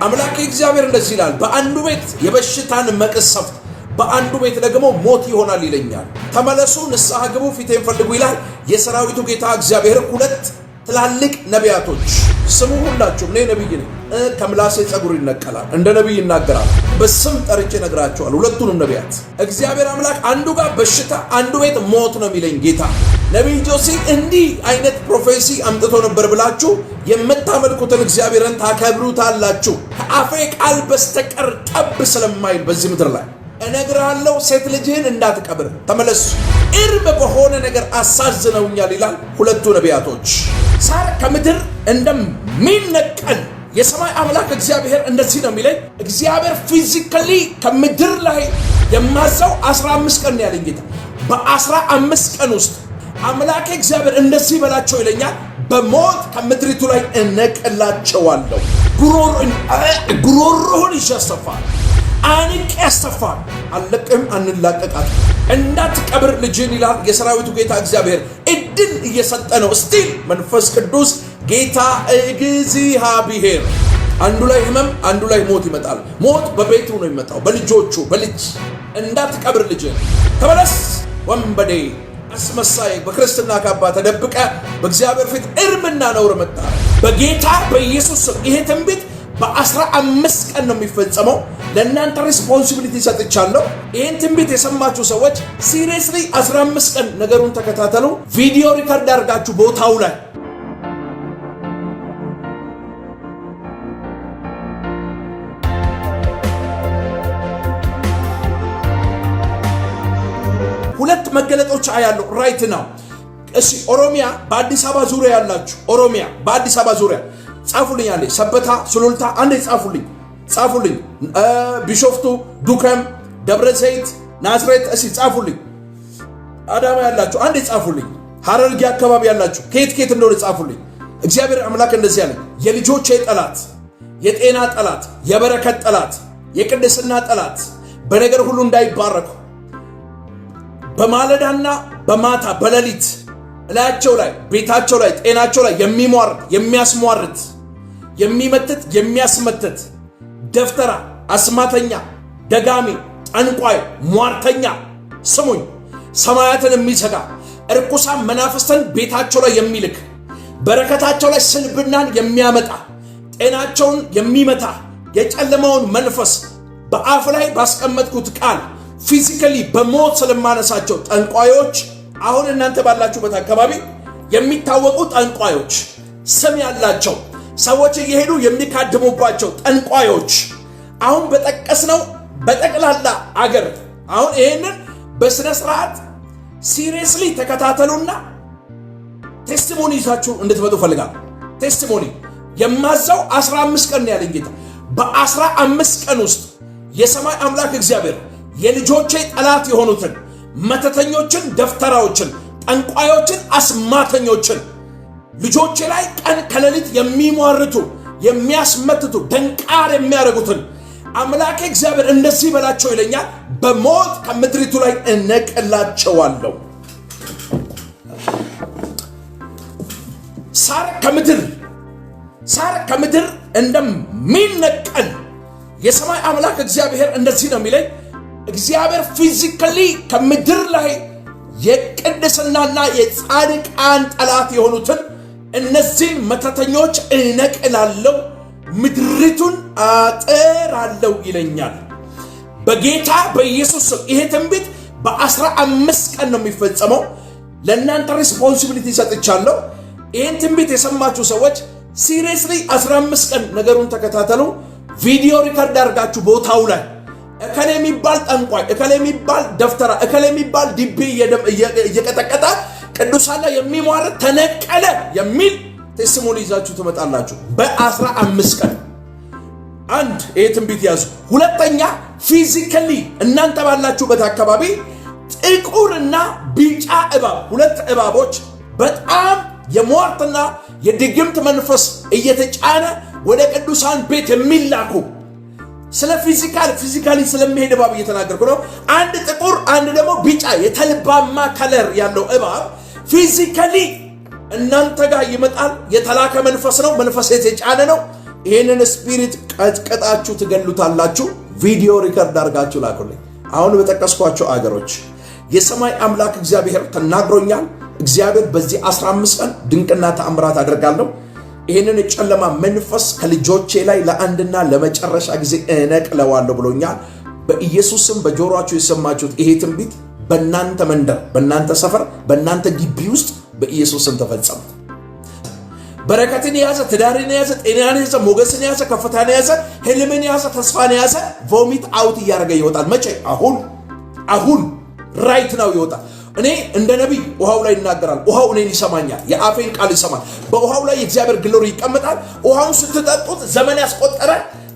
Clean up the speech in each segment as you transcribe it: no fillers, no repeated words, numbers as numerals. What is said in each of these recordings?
አምላክ እግዚአብሔር እንደዚህ ይላል፣ በአንዱ ቤት የበሽታን መቅሰፍት በአንዱ ቤት ደግሞ ሞት ይሆናል ይለኛል። ተመለሱ ንስሐ ግቡ ፊቴን ፈልጉ ይላል የሰራዊቱ ጌታ እግዚአብሔር። ሁለት ትላልቅ ነቢያቶች ስሙ ሁላችሁም፣ እኔ ነቢይ ነኝ፣ ከምላሴ ጸጉር ይነቀላል፣ እንደ ነቢይ ይናገራል። በስም ጠርቼ ነግራቸዋል ሁለቱንም ነቢያት። እግዚአብሔር አምላክ አንዱ ጋር በሽታ አንዱ ቤት ሞት ነው የሚለኝ ጌታ። ነቢይ ጆሲ እንዲህ አይነት ፕሮፌሲ አምጥቶ ነበር ብላችሁ የምታመልኩትን እግዚአብሔርን ታከብሩታላችሁ። ከአፌ ቃል በስተቀር ጠብ ስለማይል በዚህ ምድር ላይ እነግራለሁ፣ ሴት ልጅህን እንዳትቀብር ተመለሱ፣ እርም በሆነ ነገር አሳዝነውኛል ይላል ሁለቱ ነቢያቶች። ሳር ከምድር እንደሚነቀል የሰማይ አምላክ እግዚአብሔር እንደዚህ ነው የሚለኝ። እግዚአብሔር ፊዚካሊ ከምድር ላይ የማዛው 15 ቀን ያለኝ ጌታ። በ15 ቀን ውስጥ አምላክ እግዚአብሔር እንደዚህ በላቸው ይለኛል፣ በሞት ከምድሪቱ ላይ እነቅላቸዋለሁ። ጉሮሮህን ይሸሰፋል፣ አንቅ ያስተፋል፣ አለቅም አንላቀቃት፣ እንዳትቀብር ልጅን ይላል የሰራዊቱ ጌታ እግዚአብሔር። እድል እየሰጠ ነው ስቲል መንፈስ ቅዱስ ጌታ እግዚአብሔር። አንዱ ላይ ህመም አንዱ ላይ ሞት ይመጣል። ሞት በቤቱ ነው የሚመጣው፣ በልጆቹ በልጅ። እንዳትቀብር ልጅን ተመለስ ወንበዴ አስመሳይ፣ በክርስትና ካባ ተደብቀ በእግዚአብሔር ፊት እርምና ነውር መጣ። በጌታ በኢየሱስ ስም ይሄ ትንቢት በ15 ቀን ነው የሚፈጸመው። ለእናንተ ሪስፖንሲቢሊቲ ሰጥቻለሁ። ይህን ትንቢት የሰማችሁ ሰዎች ሲሪየስሊ 15 ቀን ነገሩን ተከታተሉ። ቪዲዮ ሪከርድ አድርጋችሁ ቦታው ላይ ሁለት መገለጦች አያለሁ ራይት ናው። እሺ ኦሮሚያ በአዲስ አበባ ዙሪያ ያላችሁ፣ ኦሮሚያ በአዲስ አበባ ዙሪያ ጻፉልኝ። አለ ሰበታ፣ ሱሉልታ አንዴ ጻፉልኝ። ቢሾፍቱ፣ ዱከም፣ ደብረ ዘይት፣ ናዝሬት እሺ ጻፉልኝ። አዳማ ያላችሁ አንዴ ጻፉልኝ። ሐረርጌ አካባቢ ያላችሁ ከየት እንደሆነ ጻፉልኝ። እግዚአብሔር አምላክ እንደዚህ ያለ የልጆቼ ጠላት፣ የጤና ጠላት፣ የበረከት ጠላት፣ የቅድስና ጠላት በነገር ሁሉ እንዳይባረኩ በማለዳና በማታ በሌሊት እላያቸው ላይ ቤታቸው ላይ ጤናቸው ላይ የሚሟርት የሚያስሟርት የሚመትት የሚያስመትት ደፍተራ፣ አስማተኛ፣ ደጋሚ፣ ጠንቋይ፣ ሟርተኛ ስሙኝ፣ ሰማያትን የሚዘጋ እርኩሳን መናፍስትን ቤታቸው ላይ የሚልክ በረከታቸው ላይ ስልብናን የሚያመጣ ጤናቸውን የሚመታ የጨለመውን መንፈስ በአፍ ላይ ባስቀመጥኩት ቃል ፊዚካሊ በሞት ስለማነሳቸው ጠንቋዮች፣ አሁን እናንተ ባላችሁበት አካባቢ የሚታወቁ ጠንቋዮች፣ ስም ያላቸው ሰዎች እየሄዱ የሚካድሙባቸው ጠንቋዮች አሁን በጠቀስነው በጠቅላላ አገር አሁን ይሄንን በስነ ስርዓት ሲሪየስሊ ተከታተሉና ቴስቲሞኒ ይዛችሁ እንድትመጡ ፈልጋለሁ። ቴስቲሞኒ የማዛው 15 ቀን ያለኝ ጌታ። በ15 ቀን ውስጥ የሰማይ አምላክ እግዚአብሔር የልጆቼ ጠላት የሆኑትን መተተኞችን፣ ደፍተራዎችን፣ ጠንቋዮችን፣ አስማተኞችን ልጆቼ ላይ ቀን ከሌሊት የሚሟርቱ የሚያስመትቱ ደንቃር የሚያደርጉትን አምላክ እግዚአብሔር እንደዚህ በላቸው ይለኛል፣ በሞት ከምድሪቱ ላይ እነቅላቸዋለሁ። ሳር ከምድር እንደሚነቀል የሰማይ አምላክ እግዚአብሔር እንደዚህ ነው የሚለኝ። እግዚአብሔር ፊዚካሊ ከምድር ላይ የቅድስናና የጻድቃን ጠላት የሆኑትን እነዚህን መተተኞች እነቅላለሁ፣ ምድሪቱን አጠራለሁ ይለኛል በጌታ በኢየሱስ ስም። ይሄ ትንቢት በ15 ቀን ነው የሚፈጸመው። ለእናንተ ሪስፖንሲቢሊቲ ሰጥቻለሁ። ይህን ትንቢት የሰማችሁ ሰዎች ሲሪየስሊ 15 ቀን ነገሩን ተከታተሉ። ቪዲዮ ሪከርድ አድርጋችሁ ቦታው ላይ እከሌ የሚባል ጠንቋይ፣ እከሌ የሚባል ደፍተራ፣ እከሌ የሚባል ዲቤ እየቀጠቀጠ ቅዱሳን ላይ የሚሟርት ተነቀለ የሚል ቴስቲሞኒ ይዛችሁ ትመጣላችሁ። በ15 ቀን አንድ ይሄ ትንቢት ያዙ። ሁለተኛ ፊዚካሊ እናንተ ባላችሁበት አካባቢ ጥቁርና ቢጫ እባብ፣ ሁለት እባቦች በጣም የሟርትና የድግምት መንፈስ እየተጫነ ወደ ቅዱሳን ቤት የሚላኩ ስለ ፊዚካሊ ስለሚሄድ እባብ እየተናገርኩ ነው። አንድ ጥቁር አንድ ደግሞ ቢጫ የተልባማ ከለር ያለው እባብ ፊዚካሊ እናንተ ጋር ይመጣል። የተላከ መንፈስ ነው። መንፈስ የተጫነ ነው። ይሄንን ስፒሪት ቀጥቀጣችሁ ትገሉታላችሁ። ቪዲዮ ሪከርድ አድርጋችሁ ላኩልኝ። አሁን በጠቀስኳቸው አገሮች የሰማይ አምላክ እግዚአብሔር ተናግሮኛል። እግዚአብሔር በዚህ 15 ቀን ድንቅና ተአምራት አደርጋለሁ። ይሄንን ጨለማ መንፈስ ከልጆቼ ላይ ለአንድና ለመጨረሻ ጊዜ እነቅለዋለሁ ብሎኛል። በኢየሱስም በጆሮአችሁ የሰማችሁት ይሄ ትንቢት በእናንተ መንደር፣ በእናንተ ሰፈር፣ በእናንተ ግቢ ውስጥ በኢየሱስም ተፈጸመ። በረከትን የያዘ፣ ትዳርን የያዘ፣ ጤናን የያዘ፣ ሞገስን የያዘ፣ ከፍታን የያዘ፣ ህልምን የያዘ፣ ተስፋን የያዘ ቮሚት አውት እያደረገ ይወጣል። መቼ? አሁን ራይት ነው ይወጣል። እኔ እንደ ነቢይ ውሃው ላይ ይናገራል። ውሃው እኔን ይሰማኛል። የአፌን ቃል ይሰማል። በውሃው ላይ የእግዚአብሔር ግሎሪ ይቀመጣል። ውሃውን ስትጠጡት ዘመን ያስቆጠረ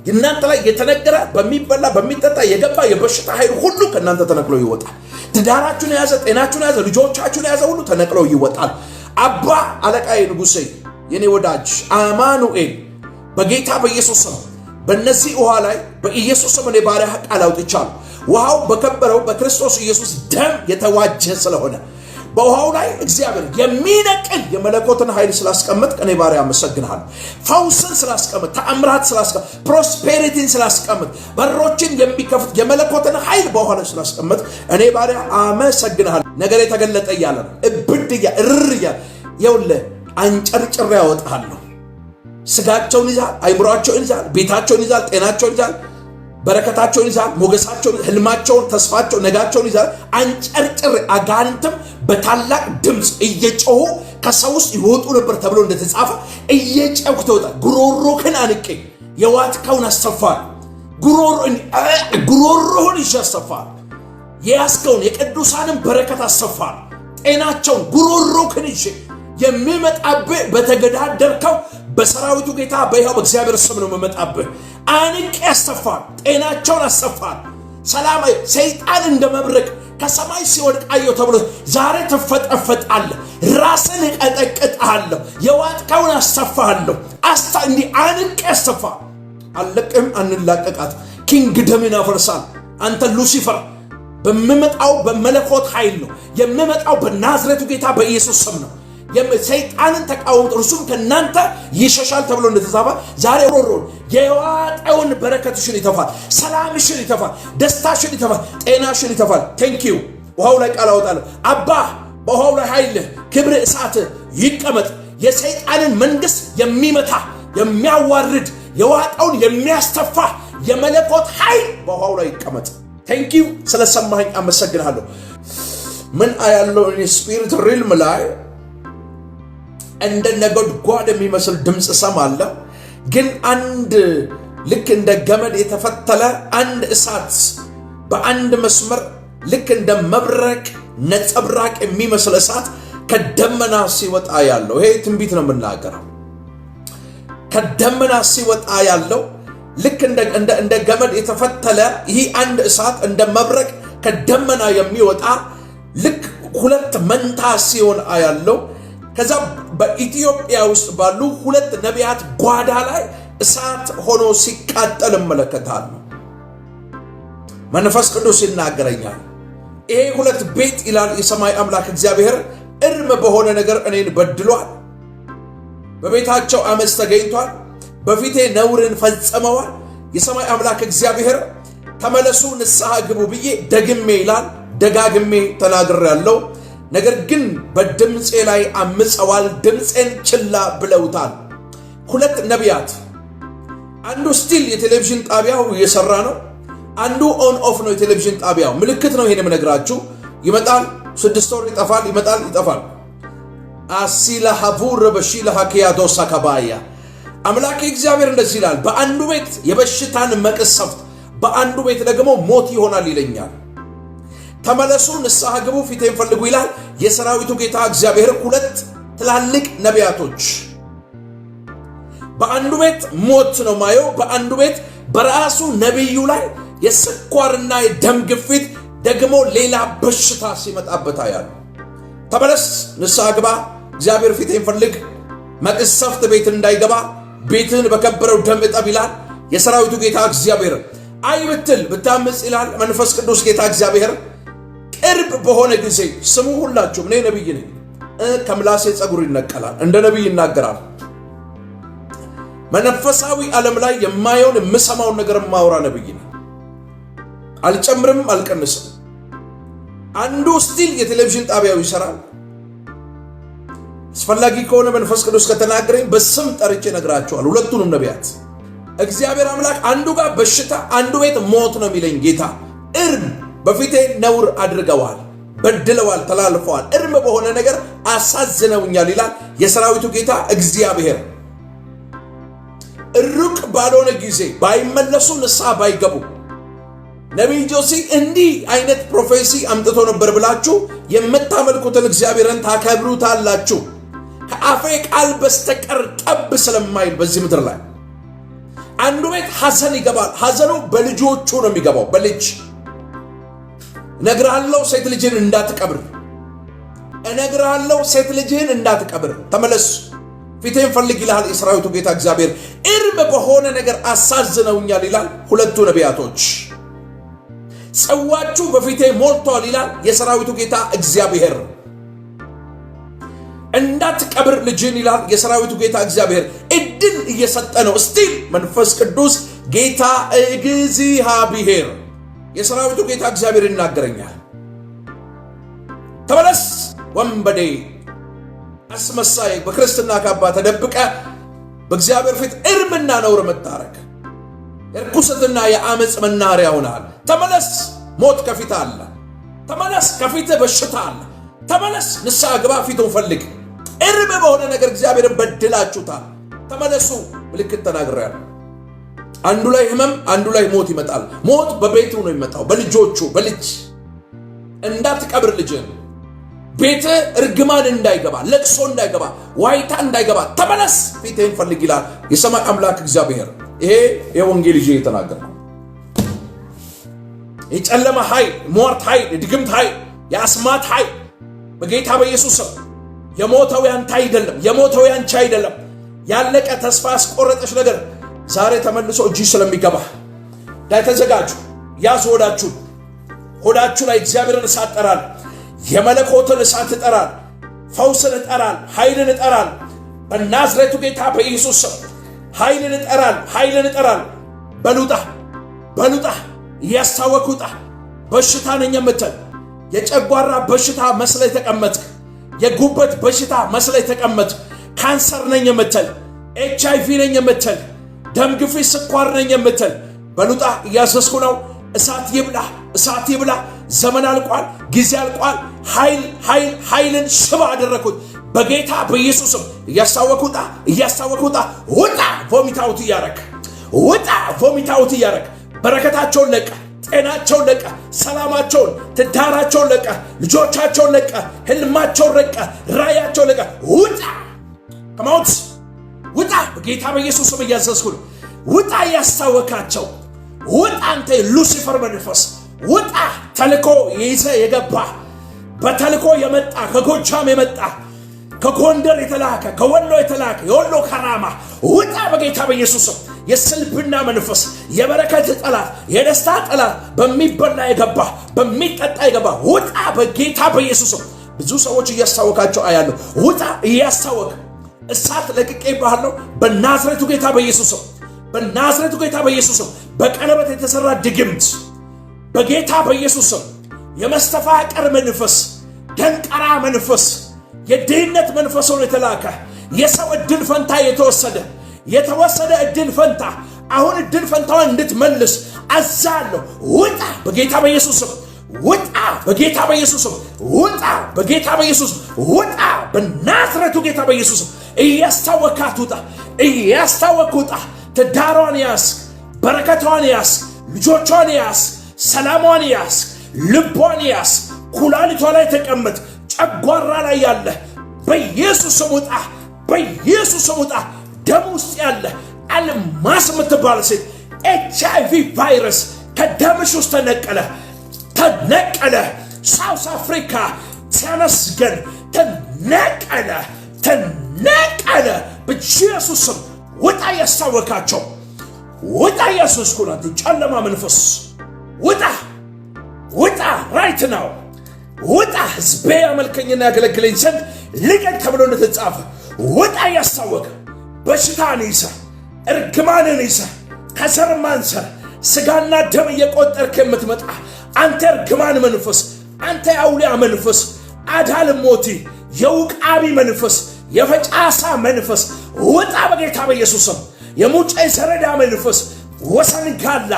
እናንተ ላይ የተነገረ በሚበላ በሚጠጣ የገባ የበሽታ ኃይል ሁሉ ከእናንተ ተነቅሎ ይወጣል። ትዳራችሁን የያዘ፣ ጤናችሁን የያዘ፣ ልጆቻችሁን የያዘ ሁሉ ተነቅሎ ይወጣል። አባ አለቃዬ ንጉሴ፣ የኔ ወዳጅ አማኑኤል፣ በጌታ በኢየሱስ ስም በእነዚህ ውሃ ላይ በኢየሱስ ስም እኔ ባሪያህ ቃል አውጥቻለሁ። ውሃው በከበረው በክርስቶስ ኢየሱስ ደም የተዋጀ ስለሆነ በውሃው ላይ እግዚአብሔር የሚነቅል የመለኮትን ኃይል ስላስቀመጥ እኔ ባሪያ አመሰግንሃለሁ። ፈውስን ስላስቀመጥ፣ ተአምራት ስላስቀመጥ፣ ፕሮስፔሪቲን ስላስቀመጥ፣ በሮችን የሚከፍት የመለኮትን ኃይል በውሃ ላይ ስላስቀመጥ እኔ ባሪያ አመሰግንሃለሁ። ነገር የተገለጠ እያለ ነው። እብድ እርር እያለ ይኸውልህ አንጨርጭሬ ያወጣሃለሁ። ስጋቸውን ይዛል፣ አይምሯቸውን ይዛል፣ ቤታቸውን ይዛል፣ ጤናቸውን ይዛል፣ በረከታቸውን ይዛል፣ ሞገሳቸውን፣ ህልማቸውን፣ ተስፋቸውን፣ ነጋቸውን ይዛል። አንጨርጭሬ አጋንንትም በታላቅ ድምፅ እየጮሁ ከሰው ውስጥ ይወጡ ነበር ተብሎ እንደተጻፈ እየጨውክ ተወጣ። ጉሮሮህን አንቄ የዋጥከውን አሰፋል። ጉሮሮህን ይዤ አሰፋል። የያዝከውን የቅዱሳንን በረከት አሰፋል። ጤናቸውን ጉሮሮህን ይዤ የሚመጣብህ በተገዳደርከው በሰራዊቱ ጌታ በይሃው በእግዚአብሔር ስም ነው የሚመጣብህ። አንቄ አሰፋል። ጤናቸውን አሰፋል። ሰላም ሰይጣን እንደ መብረቅ ከሰማይ ሲወድቅ አየሁ ተብሎ ዛሬ ትፈጠፈጣለህ። ራስን እቀጠቅጥሃለሁ። የዋጥከውን አሰፋሃለሁ። እንዲህ አንቄ አሰፋ። አለቅም አንላቀቃት። ኪንግደምን አፈርሳል። አንተ ሉሲፈር በሚመጣው በመለኮት ኃይል ነው የሚመጣው። በናዝሬቱ ጌታ በኢየሱስ ስም ነው። ሰይጣንን ተቃወሙት እርሱም ከእናንተ ይሸሻል ተብሎ እንደተጻፈ ዛሬ ሮሮን የዋጠውን በረከትሽን ይተፋል፣ ሰላምሽን ይተፋል፣ ደስታሽን ይተፋል፣ ጤናሽን ይተፋል። ቴንኪዩ። ውሃው ላይ ቃል አወጣለሁ። አባ በውሃው ላይ ኃይል፣ ክብር፣ እሳት ይቀመጥ። የሰይጣንን መንግስት የሚመታ የሚያዋርድ የዋጠውን የሚያስተፋ የመለኮት ኃይል በውሃው ላይ ይቀመጥ። ቴንኪዩ። ስለሰማኸኝ አመሰግናለሁ። ምን አያለው? ስፒሪት ሪልም ላይ እንደ ነጎድጓድ የሚመስል ድምፅ ሰማለሁ። ግን አንድ ልክ እንደ ገመድ የተፈተለ አንድ እሳት በአንድ መስመር ልክ እንደ መብረቅ ነጸብራቅ የሚመስል እሳት ከደመና ሲወጣ ያለው ይሄ ትንቢት ነው የምናገረው። ከደመና ሲወጣ ያለው ልክ እንደ ገመድ የተፈተለ ይህ አንድ እሳት እንደ መብረቅ ከደመና የሚወጣ ልክ ሁለት መንታ ሲሆን ያለው። ከዛ በኢትዮጵያ ውስጥ ባሉ ሁለት ነቢያት ጓዳ ላይ እሳት ሆኖ ሲቃጠል እመለከታለሁ። መንፈስ ቅዱስ ይናገረኛል። ይሄ ሁለት ቤት ይላል የሰማይ አምላክ እግዚአብሔር እርም በሆነ ነገር እኔን በድሏል። በቤታቸው አመፅ ተገኝቷል። በፊቴ ነውርን ፈጽመዋል። የሰማይ አምላክ እግዚአብሔር ተመለሱ ንስሐ ግቡ ብዬ ደግሜ ይላል ደጋግሜ ተናግሬያለሁ። ነገር ግን በድምፄ ላይ አምፀዋል። ድምፄን ችላ ብለውታል። ሁለት ነቢያት፣ አንዱ ስቲል የቴሌቪዥን ጣቢያው እየሰራ ነው። አንዱ ኦን ኦፍ ነው። የቴሌቪዥን ጣቢያው ምልክት ነው። ይሄን የምነግራችሁ ይመጣል፣ 6 ወር ይጠፋል፣ ይመጣል፣ ይጠፋል። አሲላሃቡር በሺላሃኪያዶሳ ከባያ አምላክ እግዚአብሔር እንደዚህ ይላል፣ በአንዱ ቤት የበሽታን መቅሰፍት፣ በአንዱ ቤት ደግሞ ሞት ይሆናል ይለኛል። ተመለሱ ንስሐ ግቡ ፊቴን ፈልጉ ይላል የሰራዊቱ ጌታ እግዚአብሔር። ሁለት ትላልቅ ነቢያቶች በአንዱ ቤት ሞት ነው ማየው። በአንዱ ቤት በራሱ ነቢዩ ላይ የስኳርና የደም ግፊት ደግሞ ሌላ በሽታ ሲመጣበት ያሉ። ተመለስ ንስሐ ግባ እግዚአብሔር ፊቴን ፈልግ፣ መቅሰፍት ቤት እንዳይገባ ቤትን በከበረው ደም እጠብ ይላል የሰራዊቱ ጌታ እግዚአብሔር። አይ ብትል ብታምጽ ይላል መንፈስ ቅዱስ ጌታ እግዚአብሔር። ቅርብ በሆነ ጊዜ ስሙ ሁላችሁም፣ እኔ ነቢይ ነኝ፣ ከምላሴ ጸጉር ይነቀላል፣ እንደ ነቢይ ይናገራል። መንፈሳዊ ዓለም ላይ የማየውን የምሰማውን ነገር ማውራ ነብይ ነው። አልጨምርም አልቀንስም። አንዱ ስቲል የቴሌቪዥን ጣቢያው ይሰራል። አስፈላጊ ከሆነ መንፈስ ቅዱስ ከተናገረኝ በስም ጠርቼ ነግራቸዋል። ሁለቱንም ነቢያት እግዚአብሔር አምላክ አንዱ ጋር በሽታ አንዱ ቤት ሞት ነው የሚለኝ ጌታ። እርም በፊቴ ነውር አድርገዋል፣ በድለዋል፣ ተላልፈዋል፣ እርም በሆነ ነገር አሳዝነውኛል ይላል የሰራዊቱ ጌታ እግዚአብሔር። ሩቅ ባልሆነ ጊዜ ባይመለሱ ንስሐ ባይገቡ ነቢይ ጆሲ እንዲህ አይነት ፕሮፌሲ አምጥቶ ነበር ብላችሁ የምታመልኩትን እግዚአብሔርን ታከብሩታላችሁ። ከአፌ ቃል በስተቀር ጠብ ስለማይል በዚህ ምድር ላይ አንዱ ቤት ሐዘን ይገባል። ሐዘኑ በልጆቹ ነው የሚገባው። በልጅ እነግርሃለሁ ሴት ልጅን እንዳትቀብር፣ እነግርሃለሁ ሴት ልጅን እንዳትቀብር፣ ተመለስ ፊቴን ፈልግ ይላል የሰራዊቱ ጌታ እግዚአብሔር። እርም በሆነ ነገር አሳዝነውኛል ይላል ሁለቱ ነቢያቶች። ጽዋችሁ በፊቴ ሞልቷል ይላል የሰራዊቱ ጌታ እግዚአብሔር። እንዳትቀብር ልጅን ይላል የሰራዊቱ ጌታ እግዚአብሔር። እድል እየሰጠ ነው። ስቲል መንፈስ ቅዱስ ጌታ እግዚአብሔር የሰራዊቱ ጌታ እግዚአብሔር ይናገረኛል። ተመለስ ወንበዴ አስመሳይ፣ በክርስትና ካባ ተደብቀ በእግዚአብሔር ፊት እርምና ነውር መታረክ የርኩሰትና የአመፅ መናኸሪያ ሆነሃል። ተመለስ፣ ሞት ከፊት አለ። ተመለስ፣ ከፊት በሽታ አለ። ተመለስ፣ ንስሐ ግባ፣ ፊቱን ፈልግ። እርም በሆነ ነገር እግዚአብሔርን በድላችሁታል። ተመለሱ። ምልክት ተናግሬያለሁ። አንዱ ላይ ህመም፣ አንዱ ላይ ሞት ይመጣል። ሞት በቤቱ ነው የሚመጣው፣ በልጆቹ በልጅ እንዳትቀብር ልጅን ቤት እርግማን እንዳይገባ፣ ለቅሶ እንዳይገባ፣ ዋይታ እንዳይገባ ተመለስ፣ ፊቴን ፈልግ ይላል የሰማይ አምላክ እግዚአብሔር። ይሄ የወንጌል ልጅ የተናገረው የጨለማ ኃይል፣ ሞት ኃይል፣ የድግምት ኃይል፣ የአስማት ኃይል በጌታ በኢየሱስ ስም የሞተው ያንተ አይደለም፣ የሞተው ያንቺ አይደለም። ያለቀ ተስፋ ያስቆረጠሽ ነገር ዛሬ ተመልሶ እጅ ስለሚገባ ዳይ ተዘጋጁ። ያዙ ሆዳችሁ ላይ እግዚአብሔርን እሳት ጠራል። የመለኮትን እሳት እጠራል። ፈውስን እጠራል። ኃይልን እጠራል። በናዝሬቱ ጌታ በኢየሱስ ስም ኃይልን እጠራል። በሉጣ እያስታወኩጣ በሽታ ነኝ የምትል የጨጓራ በሽታ መስለህ ተቀመጥክ፣ የጉበት በሽታ መስለህ ተቀመጥክ፣ ካንሰር ነኝ የምትል HIV ነኝ የምትል ደም ግፊት ስኳር ነኝ የምትል በሉጣ እያዘዝኩ ነው። እሳት ይብላ። ዘመን አልቋል፣ ጊዜ አልቋል። ኃይልን ሽባ አደረኩት በጌታ በኢየሱስም። እያስታወኩጣ ውጣ። ቮሚታውት እያረክ በረከታቸውን ለቀ፣ ጤናቸውን ለቀ፣ ሰላማቸውን፣ ትዳራቸውን ለቀ፣ ልጆቻቸውን ለቀ፣ ህልማቸውን ለቀ፣ ራያቸውን ለቀ። ከማውት ውጣ በጌታ በኢየሱስም እያዘዝኩ ነው። ውጣ እያስታወካቸው ውጣ። አንተ ሉሲፈር መንፈስ ውጣ። ተልኮ ይዘ የገባ በተልኮ የመጣ ከጎጃም የመጣ ከጎንደር የተላከ ከወሎ የተላከ የወሎ ከራማ ውጣ በጌታ በኢየሱስም። የስልብና መንፈስ የበረከት ጠላት የደስታ ጠላት በሚበላ የገባ በሚጠጣ የገባ ውጣ በጌታ በኢየሱስም። ብዙ ሰዎች እያስታወካቸው አያለሁ። ውጣ እያስታወክ እሳት ለቅቄ ይባሃለሁ በናዝሬቱ ጌታ በኢየሱስም። በቀለበት የተሰራ ድግምት በጌታ በኢየሱስም የመስተፋቀር መንፈስ፣ ደንቀራ መንፈስ፣ የድህነት መንፈስ ሆኖ የተላከ የሰው እድል ፈንታ የተወሰደ እድል ፈንታ አሁን እድል ፈንታዋን እንድትመልስ አዛለሁ። ውጣ በጌታ በኢየሱስም። ውጣ በጌታ በኢየሱስም። ውጣ በናዝሬቱ ጌታ በኢየሱስም። እያስታወክ ውጣ። ትዳሯን ያስ፣ በረከቷን ያስ፣ ልጆቿን ያስ፣ ሰላሟን ያስ፣ ልቧን ያስ፣ ኩላሊቷ ላይ ተቀመጥ፣ ጨጓራ ላይ ያለ በኢየሱስም ውጣ። ደም ውስጥ ያለ አልማስ የምትባል ሴት HIV ቫይረስ ከደምሽ ውስጥ ተነቀለ። ሳውስ አፍሪካ ተመስገን፣ ተነቀለ በኢየሱስም። ውጣ ያስታወካቸው፣ ውጣ ያስስኩናት ጨለማ መንፈስ ውጣ ራይት ናው። ውጣ ሕዝቤ ያመልከኝና ያገለግለኝ ዘንድ ልቀቅ ተብሎ እንደተጻፈ ውጣ ያስታወከ በሽታን ይዘህ እርግማንን ይዘህ ከዘር ማንዘር ስጋና ደም እየቆጠርክ የምትመጣ አንተ እርግማን መንፈስ፣ አንተ የአውሊያ መንፈስ፣ አዳልሞቲ የውቃቢ መንፈስ፣ የፈጫሳ መንፈስ ውጣ በጌታ በኢየሱስ ስም። የሙጬ ሰረዳ መንፈስ፣ ወሰንጋላ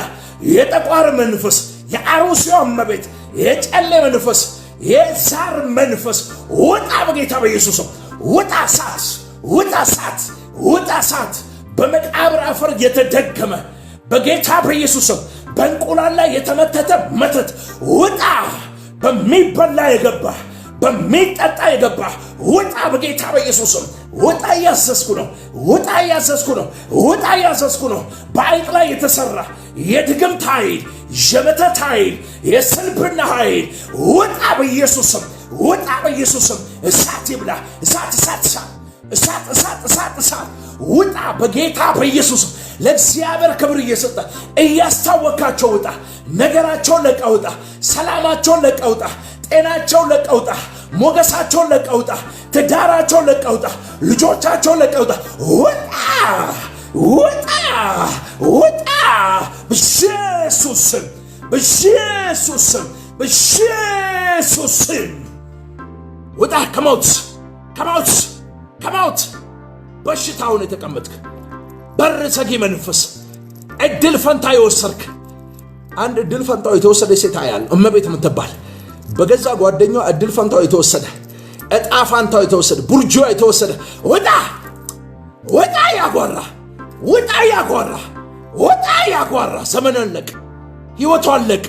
የጠቋር መንፈስ፣ የአሩሲያ እመቤት የጨሌ መንፈስ፣ የዛር መንፈስ ውጣ በጌታ በኢየሱስ ስም። ውጣ እሳት፣ ውጣ እሳት፣ ውጣ እሳት። በመቃብር አፈር የተደገመ በጌታ በኢየሱስ ስም በእንቁላል ላይ የተመተተ መተት ውጣ። በሚበላ የገባ በሚጠጣ የገባ ውጣ በጌታ በኢየሱስ ስም። ውጣ እያዘዝኩ ነው። ውጣ እያዘዝኩ ነው። ውጣ እያዘዝኩ ነው። በአይጥ ላይ የተሰራ የድግምት ኃይል፣ የመተት ኃይል፣ የስንብና ኃይል ውጣ በኢየሱስ ስም። ውጣ በኢየሱስ ስም። እሳት ይብላ። እሳት እሳት እሳት እሳት እሳት እሳት እሳት ውጣ በጌታ በኢየሱስ። ለእግዚአብሔር ክብር እየሰጠ እያስታወካቸው ውጣ። ነገራቸውን ለቀውጣ፣ ሰላማቸውን ለቀውጣ፣ ጤናቸውን ለቀውጣ፣ ሞገሳቸውን ለቀውጣ፣ ትዳራቸውን ለቀውጣ፣ ልጆቻቸውን ለቀውጣ። ውጣ ውጣ ውጣ በኢየሱስ ስም፣ በኢየሱስ ስም፣ በኢየሱስ ስም ውጣ። ከሞት ከሞት ከሞት በሽታውን የተቀመጥክ በር ዘጊ መንፈስ፣ እድል ፈንታ የወሰድክ አንድ እድል ፈንታው የተወሰደ ሴት አያል እመቤት የምትባል በገዛ ጓደኛዋ እድል ፈንታው የተወሰደ፣ እጣ ፈንታው የተወሰደ፣ ቡርጂዋ የተወሰደ ውጣ ውጣ ያጓራ፣ ውጣ ያጓራ፣ ውጣ ያጓራ። ዘመንን ለቀ፣ ሕይወቷን ለቀ።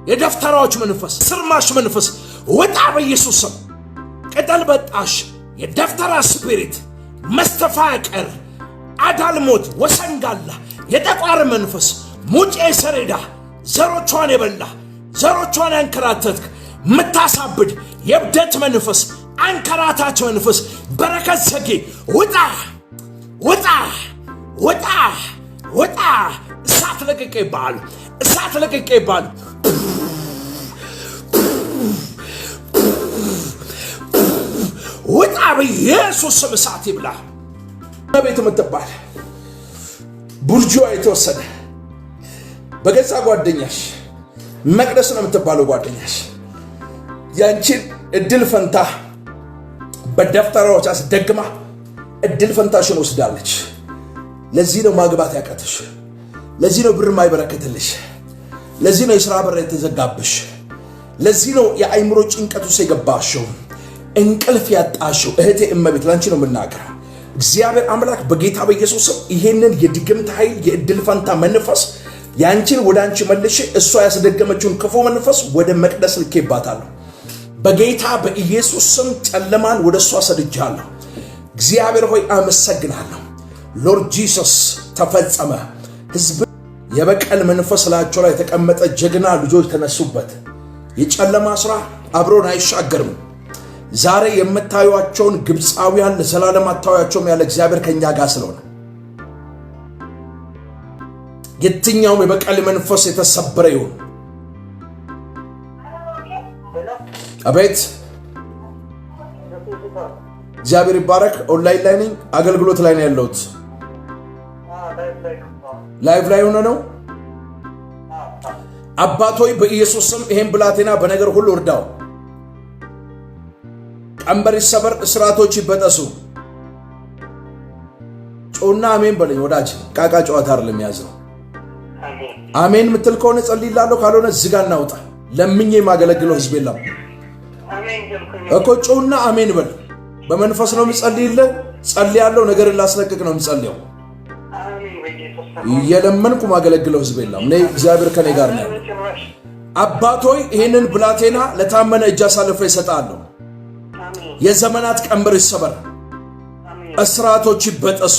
የደፍተራዎች መንፈስ፣ ስርማሽ መንፈስ ውጣ በኢየሱስ ስም። ቅጠል በጣሽ የደፍተራ ስፒሪት፣ መስተፋቀር፣ አዳልሞት፣ ወሰንጋላ፣ የጠቋር መንፈስ፣ ሙጬ ሰሬዳ ዘሮቿን የበላ ዘሮቿን ያንከራተትክ ምታሳብድ የብደት መንፈስ፣ አንከራታች መንፈስ በረከት ዘጌ ውጣ ውጣ ውጣ ውጣ። እሳት ለቅቄ ይባሉ፣ እሳት ለቅቄ ይባሉ። ውጣ በኢየሱስ ስም። እሳት ይብላ። ቤት የምትባል ቡርጂዋ የተወሰደ በገዛ ጓደኛሽ መቅደስ ነው የምትባለው ጓደኛሽ ያንቺን እድል ፈንታ በደፍተራዎች አስደግማ እድል ፈንታሽን ወስዳለች። ለዚህ ነው ማግባት ያቃተሽ። ለዚህ ነው ብር ማይበረከትልሽ። ለዚህ ነው የሥራ በር የተዘጋብሽ። ለዚህ ነው የአይምሮ ጭንቀት ውስጥ የገባሽው፣ እንቅልፍ ያጣሽው። እህቴ እመቤት ላንቺ ነው የምናገረው። እግዚአብሔር አምላክ በጌታ በኢየሱስ ይሄንን የድግምት ኃይል፣ የእድል ፈንታ መንፈስ ያንቺን ወደ አንቺ መልሼ እሷ ያስደገመችውን ክፉ መንፈስ ወደ መቅደስ ልኬባታለሁ። በጌታ በኢየሱስ ስም ጨለማን ወደ እሷ ሰድጃለሁ። እግዚአብሔር ሆይ አመሰግናለሁ። ሎርድ ጂሰስ ተፈጸመ። ሕዝብ የበቀል መንፈስ ላቸው ላይ የተቀመጠ ጀግና ልጆች ተነሱበት። የጨለማ ሥራ አብሮን አይሻገርም። ዛሬ የምታዩአቸውን ግብፃውያን ለዘላለም አታዩአቸውም ያለ እግዚአብሔር ከኛ ጋር ስለሆነ የትኛውም የበቀል መንፈስ የተሰበረ ይሁን። አቤት እግዚአብሔር ይባረክ። ኦንላይን ላይ ነኝ፣ አገልግሎት ላይ ነው ያለሁት። ላይቭ ላይ ሆነ ነው። አባቶይ በኢየሱስ ስም ይሄን ብላቴና በነገር ሁሉ እርዳው። ቀንበር ይሰበር፣ እስራቶች ይበጠሱ። ጮና አሜን በለኝ ወዳጅ። ቃቃ ጨዋታ አይደለም ያዘው። አሜን ምትል ከሆነ ጸልይላለሁ፣ ካልሆነ ዝጋ እናውጣ። ለምኜ የማገለግለው ህዝብ የለም እኮ። ጮና አሜን በል። በመንፈስ ነው የምጸልይልህ። ጸልያለሁ፣ ነገር ላስለቅቅ ነው የምጸልየው። እየለመንኩ ማገለግለው ህዝብ የለም። እኔ እግዚአብሔር ከኔ ጋር ነው። አባቶይ ይህንን ብላቴና ለታመነ እጅ አሳልፈ ይሰጣለሁ። የዘመናት ቀንበር ይሰበር፣ እስራቶች ይበጠሱ፣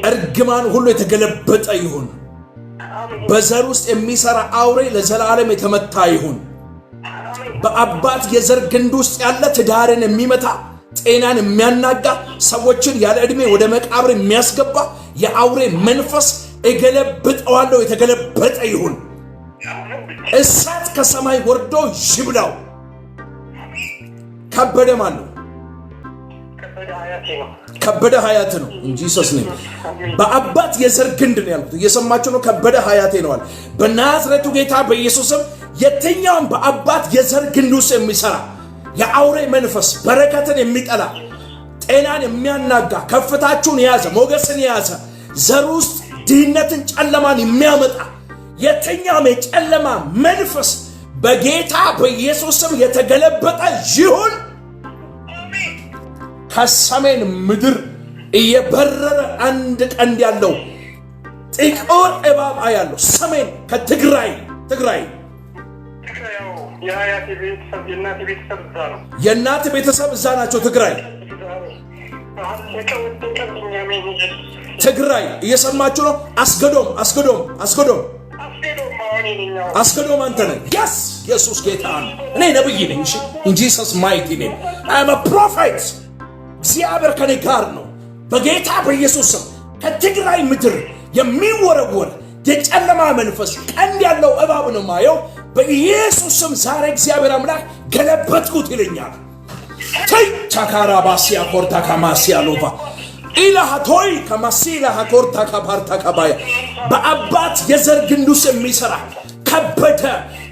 እርግማን ሁሉ የተገለበጠ ይሁን። በዘር ውስጥ የሚሰራ አውሬ ለዘላለም የተመታ ይሁን። በአባት የዘር ግንድ ውስጥ ያለ ትዳርን የሚመታ ጤናን የሚያናጋ ሰዎችን ያለ ዕድሜ ወደ መቃብር የሚያስገባ የአውሬ መንፈስ እገለብጠዋለሁ። የተገለበጠ ይሁን። እሳት ከሰማይ ወርዶ ይብላው። ከበደ ማን ነው? ከበደ ሀያት ነው እንጂ ኢየሱስ ነው። በአባት የዘር ግንድ ነው ያልኩት። እየሰማችሁ ነው? ከበደ ሀያቴ ነዋል። በናዝሬቱ ጌታ በኢየሱስም የትኛውም በአባት የዘር ግንድ ውስጥ የሚሰራ የአውሬ መንፈስ በረከትን የሚጠላ ጤናን የሚያናጋ ከፍታችሁን የያዘ ሞገስን የያዘ ዘር ውስጥ ድህነትን ጨለማን የሚያመጣ የትኛውም የጨለማ መንፈስ በጌታ በኢየሱስም የተገለበጠ ይሁን። ከሰሜን ምድር እየበረረ አንድ ቀንድ ያለው ጥቁር እባብ አያለው። ሰሜን ከትግራይ የእናት ቤተሰብ እዛ ናቸው። ትግራይ እየሰማችሁ ነው? አስገዶም አንተ ነህ። ያስ ኢየሱስ ጌታ ነው። እኔ ነብይ ነኝ። እሺ ኢን ጂሰስ ማይቲ ኔም አይ አም አ ፕሮፌት። እግዚአብሔር ከኔ ጋር ነው። በጌታ በኢየሱስ ስም ከትግራይ ምድር የሚወረወር የጨለማ መንፈስ ቀንድ ያለው እባብ ነው ማየው። በኢየሱስ ስም ዛሬ እግዚአብሔር አምላክ ገለበጥኩት ይለኛል። ተይ ቻካራ ባሲያ ኮርታ ካማሲያ ሎቫ ኢላሃቶይ ከማሲላ ኮርታ ካባርታ ካባያ በአባት የዘር ግንድ ውስጥ የሚሰራ ከበደ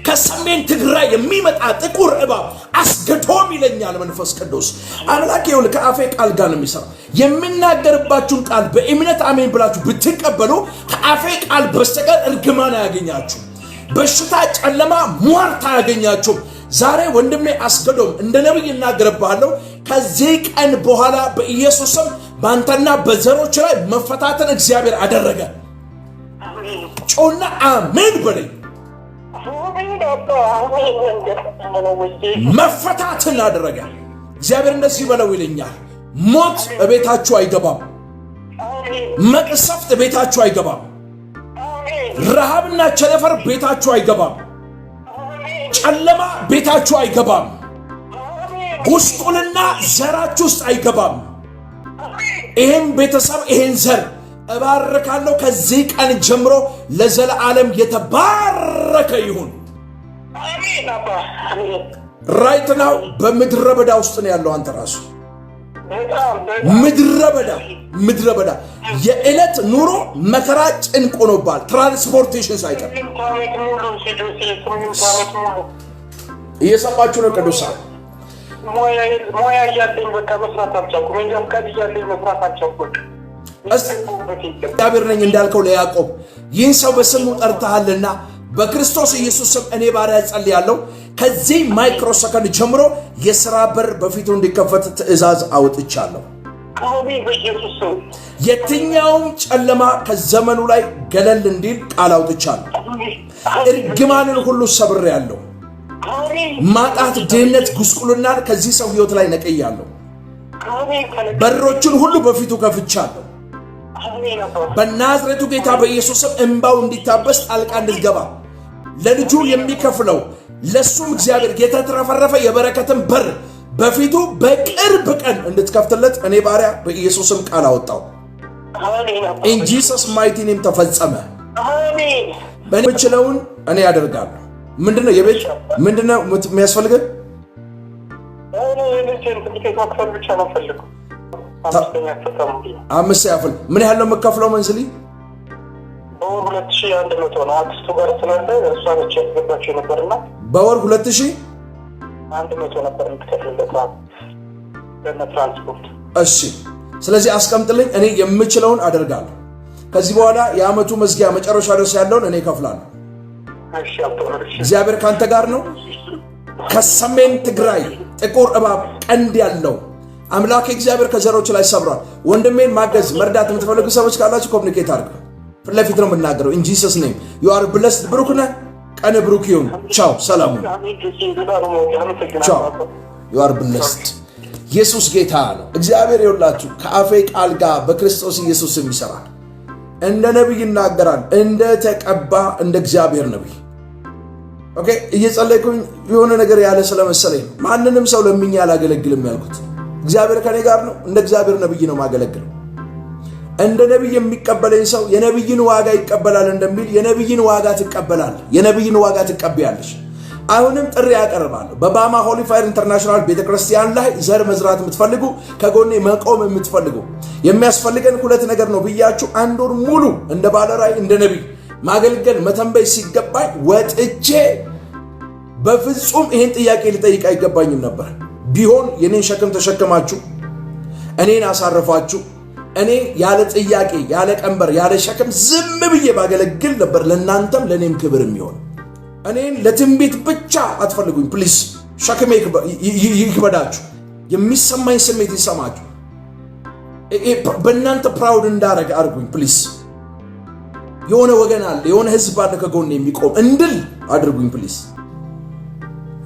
ከሰሜን ትግራይ የሚመጣ ጥቁር እባብ አስገዶም ይለኛል መንፈስ ቅዱስ አምላክ። ይኸውልህ ከአፌ ቃል ጋር ነው የሚሰራ። የምናገርባችሁን ቃል በእምነት አሜን ብላችሁ ብትቀበሉ ከአፌ ቃል በስተቀር እርግማን አያገኛችሁ፣ በሽታ፣ ጨለማ፣ ሟርት አያገኛችሁም። ዛሬ ወንድሜ አስገዶም እንደ ነብይ እናገርብሃለሁ። ከዚህ ቀን በኋላ በኢየሱስ ስም ባንተና በዘሮች ላይ መፈታትን እግዚአብሔር አደረገ። ጮና አሜን በለኝ። መፈታትን አደረገ እግዚአብሔር። እንደዚህ በለው ይለኛል። ሞት እቤታችሁ አይገባም። መቅሰፍት ቤታችሁ አይገባም። ረሃብና ቸነፈር ቤታችሁ አይገባም። ጨለማ ቤታችሁ አይገባም። ጉስቁልና ዘራችሁ ውስጥ አይገባም። ይሄን ቤተሰብ ይሄን ዘር እባርካለሁ። ከዚህ ቀን ጀምሮ ለዘላለም የተባረከ ይሁን። አሜን አባ አሜን። ራይት ናው በምድረ በዳ ውስጥ ነው ያለው። አንተ ራሱ ምድረ በዳ የዕለት ኑሮ መከራ ጭንቅ ሆኖባል። ትራንስፖርቴሽን ሳይቀር እየሰማችሁ ነው ቅዱሳን? ሞያ ያለኝ በቃ መስራት አልቻልኩም። እንጃም ከዲያለኝ መስራት አልቻልኩም። እግዚአብሔር ነኝ እንዳልከው ለያዕቆብ ይህን ሰው በስሙ ጠርተሃልና በክርስቶስ ኢየሱስ ስም እኔ ባሪያ ጸልያለሁ። ከዚህ ማይክሮ ሰከንድ ጀምሮ የሥራ በር በፊቱ እንዲከፈት ትእዛዝ አውጥቻለሁ። አሜን በኢየሱስ ስም። የትኛውም ጨለማ ከዘመኑ ላይ ገለል እንዲል ቃል አውጥቻለሁ። እርግማንን ሁሉ ሰብሬያለሁ። ማጣት፣ ድህነት፣ ጉስቁልናን ከዚህ ሰው ሕይወት ላይ ነቅያለሁ። በሮቹን ሁሉ በፊቱ ከፍቻለሁ። በናዝሬቱ ጌታ በኢየሱስ ስም እንባው እንዲታበስ ጣልቃ እንድትገባ ለልጁ የሚከፍለው ለሱም እግዚአብሔር የተትረፈረፈ የበረከትን በር በፊቱ በቅርብ ቀን እንድትከፍትለት እኔ ባሪያ በኢየሱስ ስም ቃል አወጣው። ኢን ጂሰስ ማይቲ ኔም ተፈጸመ። አሜን። በእኔ የምችለውን እኔ ያደርጋለሁ። ምንድነው የቤት ምንድነው የሚያስፈልገው? አምስት ያፍል ምን ያህል ነው የምከፍለው መንዝሊ? በወር 2100 ነው። አክስቱ ጋር ስላለ እሷ ነች ያስገባቸው ነበርና በወር 2100 ነበር የምትከፍልለት ለትራንስፖርት። እሺ ስለዚህ አስቀምጥልኝ፣ እኔ የምችለውን አደርጋለሁ። ከዚህ በኋላ የአመቱ መዝጊያ መጨረሻ ድረስ ያለውን እኔ እከፍላለሁ። እግዚአብሔር ካንተ ጋር ነው። ከሰሜን ትግራይ ጥቁር እባብ ቀንድ ያለው አምላክ እግዚአብሔር ከዘሮች ላይ ሰብሯል። ወንድሜን ማገዝ መርዳት የምትፈልጉ ሰዎች ካላችሁ ኮሙኒኬት አድርጉ። ፊት ለፊት ነው የምናገረው። ኢን ጂሰስ ኔም ዩ አር ብለስድ። ብሩክ ነህ። ቀን ብሩክ ይሁን። ቻው፣ ሰላም። ቻው፣ ዩ አር ብለስድ። ኢየሱስ ጌታ ነው። እግዚአብሔር ይውላችሁ ከአፌ ቃል ጋር በክርስቶስ ኢየሱስ ይሰራል። እንደ ነብይ ይናገራል። እንደ ተቀባ እንደ እግዚአብሔር ነብይ። ኦኬ እየጸለይኩኝ የሆነ ነገር ያለ ስለመሰለኝ ነው። ማንንም ሰው ለምኜ አላገለግልም ያልኩት። እግዚአብሔር ከኔ ጋር ነው። እንደ እግዚአብሔር ነብይ ነው ማገለግለው። እንደ ነብይ የሚቀበለኝ ሰው የነብይን ዋጋ ይቀበላል እንደሚል የነብይን ዋጋ ትቀበላለህ፣ የነብይን ዋጋ ትቀበያለሽ። አሁንም ጥሪ ያቀርባለሁ። በባማ ሆሊ ፋየር ኢንተርናሽናል ቤተክርስቲያን ላይ ዘር መዝራት የምትፈልጉ ከጎኔ መቆም የምትፈልጉ የሚያስፈልገን ሁለት ነገር ነው ብያችሁ አንድ ወር ሙሉ እንደ ባለራይ እንደ ነቢይ ማገልገል መተንበይ ሲገባኝ ወጥቼ በፍጹም ይሄን ጥያቄ ልጠይቅ አይገባኝም ነበር። ቢሆን የኔን ሸክም ተሸክማችሁ እኔን አሳርፋችሁ እኔ ያለ ጥያቄ ያለ ቀንበር ያለ ሸክም ዝም ብዬ ባገለግል ነበር ለእናንተም ለእኔም ክብር የሚሆን። እኔን ለትንቢት ብቻ አትፈልጉኝ ፕሊዝ። ሸክሜ ይክበዳችሁ፣ የሚሰማኝ ስሜት ይሰማችሁ። በእናንተ ፕራውድ እንዳረግ አድርጉኝ ፕሊዝ። የሆነ ወገን አለ፣ የሆነ ህዝብ አለ ከጎን የሚቆም እንድል አድርጉኝ ፕሊዝ።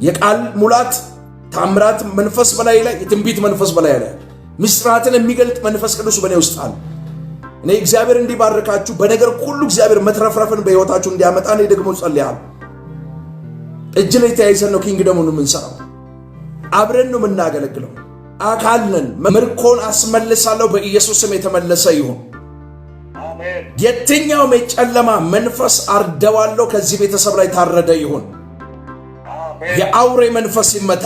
የቃል ሙላት ታምራት መንፈስ በላይ ላይ፣ የትንቢት መንፈስ በላይ ላይ፣ ምስጢራትን የሚገልጥ መንፈስ ቅዱስ በእኔ ውስጥ አለ። እኔ እግዚአብሔር እንዲባርካችሁ በነገር ሁሉ እግዚአብሔር መትረፍረፍን በሕይወታችሁ እንዲያመጣ እኔ ደግሞ ጸልያለሁ። እጅ ላይ ተያይዘን ነው ኪንግደሙን የምንሰራው፣ አብረን ነው የምናገለግለው። አካል ነን። ምርኮን አስመልሳለሁ በኢየሱስ ስም የተመለሰ ይሁን። የትኛውም የጨለማ መንፈስ አርደዋለሁ ከዚህ ቤተሰብ ላይ ታረደ ይሁን። የአውሬ መንፈስ ይመታ።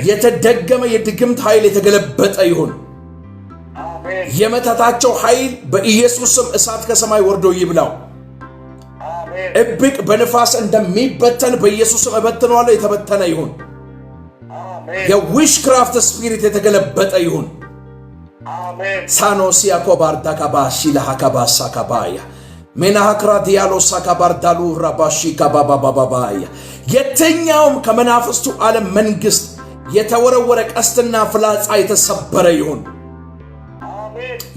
የተደገመ የድግምት ኃይል የተገለበጠ ይሁን። የመተታቸው ኃይል በኢየሱስ ስም እሳት ከሰማይ ወርዶ ይብላው። እብቅ በንፋስ እንደሚበተን በኢየሱስ ስም እበትነዋለሁ። የተበተነ ይሁን። የዊሽክራፍት ስፒሪት የተገለበጠ ይሁን። ሳኖሲያ ኮባርዳ ካባሺ ለሃካባሳ ካባያ ሜናሃክራ ዲያሎሳ ካባርዳሉ ራባሺ ካባባባባያ የትኛውም ከመናፍስቱ ዓለም መንግሥት የተወረወረ ቀስትና ፍላጻ የተሰበረ ይሁን።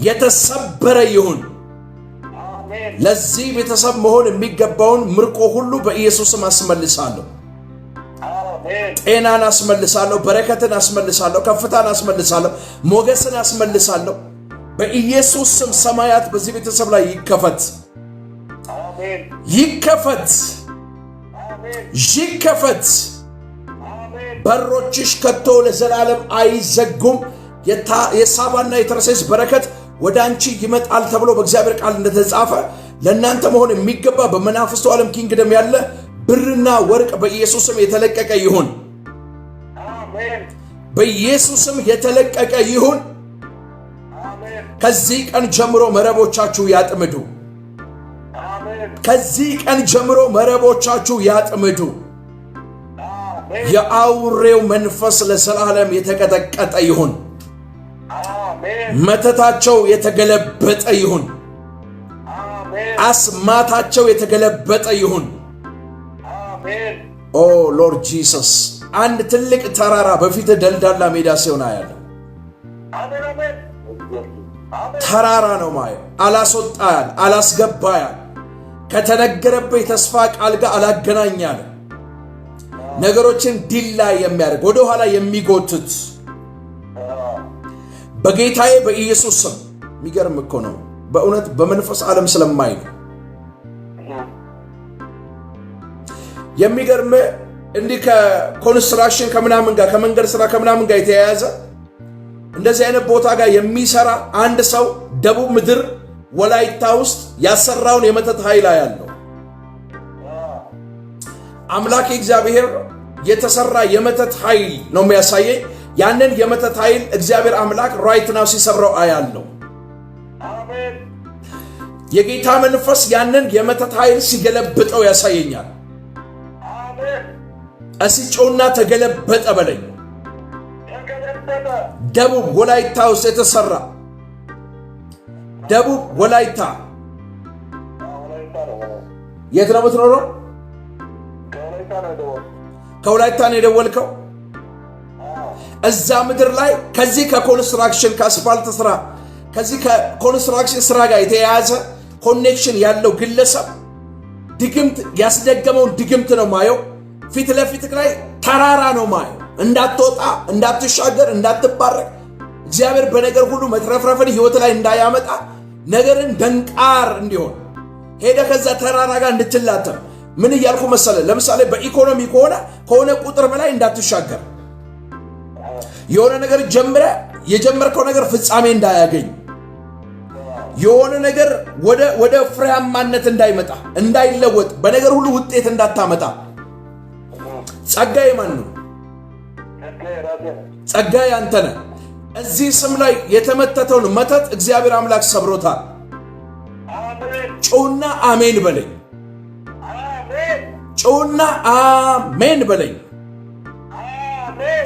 የተሰበረ ይሁን። ለዚህ ቤተሰብ መሆን የሚገባውን ምርኮ ሁሉ በኢየሱስ ስም አስመልሳለሁ። ጤናን አስመልሳለሁ። በረከትን አስመልሳለሁ። ከፍታን አስመልሳለሁ። ሞገስን አስመልሳለሁ። በኢየሱስ ስም ሰማያት በዚህ ቤተሰብ ላይ ይከፈት፣ ይከፈት፣ ይከፈት። በሮችሽ ከቶ ለዘላለም አይዘጉም። የሳባና የተርሴስ በረከት ወደ አንቺ ይመጣል ተብሎ በእግዚአብሔር ቃል እንደተጻፈ ለእናንተ መሆን የሚገባ በመናፍስቱ ዓለም ኪንግደም ያለ ብርና ወርቅ በኢየሱስም የተለቀቀ ይሁን። በኢየሱስም የተለቀቀ ይሁን። ከዚህ ቀን ጀምሮ መረቦቻችሁ ያጥምዱ። ከዚህ ቀን ጀምሮ መረቦቻችሁ ያጥምዱ። የአውሬው መንፈስ ለዘላለም የተቀጠቀጠ ይሁን። መተታቸው የተገለበጠ ይሁን። አስማታቸው የተገለበጠ ይሁን። ኦ ሎርድ ጂሰስ፣ አንድ ትልቅ ተራራ በፊት ደልዳላ ሜዳ ሲሆን አያለሁ። ተራራ ነው ማየው። አላስወጣያል፣ አላስገባያል፣ ከተነገረበት የተስፋ ቃል ጋር አላገናኛል። ነገሮችን ዲላ የሚያደርግ ወደ ኋላ የሚጎትት በጌታዬ በኢየሱስ ስም። የሚገርም እኮ ነው በእውነት በመንፈስ ዓለም ስለማይ ነው የሚገርም። እንዲህ ከኮንስትራክሽን ከምናምን ጋር ከመንገድ ስራ ከምናምን ጋር የተያያዘ እንደዚህ አይነት ቦታ ጋር የሚሰራ አንድ ሰው ደቡብ ምድር ወላይታ ውስጥ ያሰራውን የመተት ኃይል ያለው አምላክ እግዚአብሔር የተሰራ የመተት ኃይል ነው የሚያሳየኝ። ያንን የመተት ኃይል እግዚአብሔር አምላክ ራይት ናው ሲሰብረው አያለው። የጌታ መንፈስ ያንን የመተት ኃይል ሲገለብጠው ያሳየኛል። እስጮና ተገለበጠ በለኝ። ደቡብ ወላይታ ውስጥ የተሰራ ደቡብ ወላይታ የት ነው የምትኖረው? ከወላይታ ነው የደወልከው? እዛ ምድር ላይ ከዚህ ከኮንስትራክሽን ከአስፋልት ስራ ከዚህ ከኮንስትራክሽን ስራ ጋር የተያያዘ ኮኔክሽን ያለው ግለሰብ ድግምት ያስደገመውን ድግምት ነው ማየው። ፊት ለፊት ላይ ተራራ ነው ማየው። እንዳትወጣ፣ እንዳትሻገር፣ እንዳትባረክ እግዚአብሔር በነገር ሁሉ መትረፍረፍን ህይወት ላይ እንዳያመጣ ነገርን ደንቃር እንዲሆን ሄደ ከዛ ተራራ ጋር እንድትላተም ምን እያልኩ መሰለ? ለምሳሌ በኢኮኖሚ ከሆነ ቁጥር በላይ እንዳትሻገር፣ የሆነ ነገር ጀምረ የጀመርከው ነገር ፍጻሜ እንዳያገኝ፣ የሆነ ነገር ወደ ፍሬያማነት እንዳይመጣ እንዳይለወጥ፣ በነገር ሁሉ ውጤት እንዳታመጣ ጸጋዬ ማን ነው? ጸጋዬ አንተ ነህ። እዚህ ስም ላይ የተመተተውን መተት እግዚአብሔር አምላክ ሰብሮታል። ጮና አሜን በለኝ። ጮና አሜን በለኝ።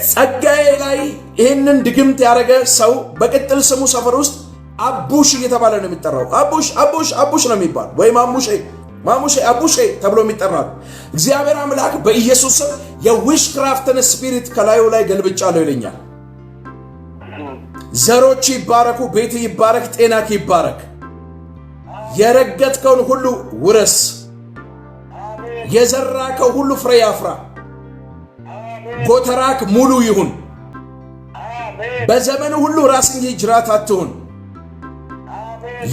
ጸጋዬ ላይ ይህንን ድግምት ያደረገ ሰው በቅጥል ስሙ ሰፈር ውስጥ አቡሽ እየተባለ ነው የሚጠራው። አቡሽ ነው የሚባል ወይም ማሙሼ አቡሼ ተብሎ የሚጠራው። እግዚአብሔር አምላክ በኢየሱስ ስም የዊሽክራፍትን ስፒሪት ከላዩ ላይ ገልብጫለሁ ይለኛል። ዘሮች ይባረኩ፣ ቤት ይባረክ፣ ጤናክ ይባረክ። የረገጥከውን ሁሉ ውረስ። የዘራከው ሁሉ ፍሬ ያፍራ። ጎተራክ ሙሉ ይሁን። በዘመኑ ሁሉ ራስ እንጂ ጅራት አትሁን።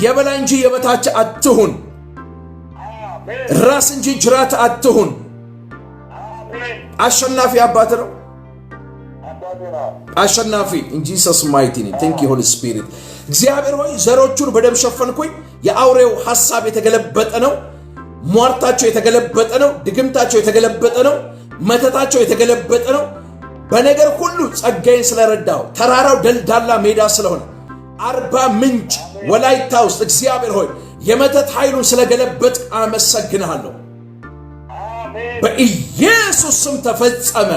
የበላይ እንጂ የበታች አትሁን። ራስ እንጂ ጅራት አትሁን። አሸናፊ አባት ነው። አሸናፊ እንጂ ሰስ ማይቲ ነኝ። ቴንክ ዩ ሆሊ ስፒሪት። እግዚአብሔር ሆይ ዘሮቹን በደም ሸፈንኩኝ። የአውሬው ሐሳብ የተገለበጠ ነው። ሟርታቸው የተገለበጠ ነው። ድግምታቸው የተገለበጠ ነው። መተታቸው የተገለበጠ ነው። በነገር ሁሉ ጸጋዬን ስለረዳው ተራራው ደልዳላ ሜዳ ስለሆነ አርባ ምንጭ ወላይታ ውስጥ እግዚአብሔር ሆይ የመተት ኃይሉን ስለገለበጥ አመሰግንሃለሁ። በኢየሱስ ስም ተፈጸመ።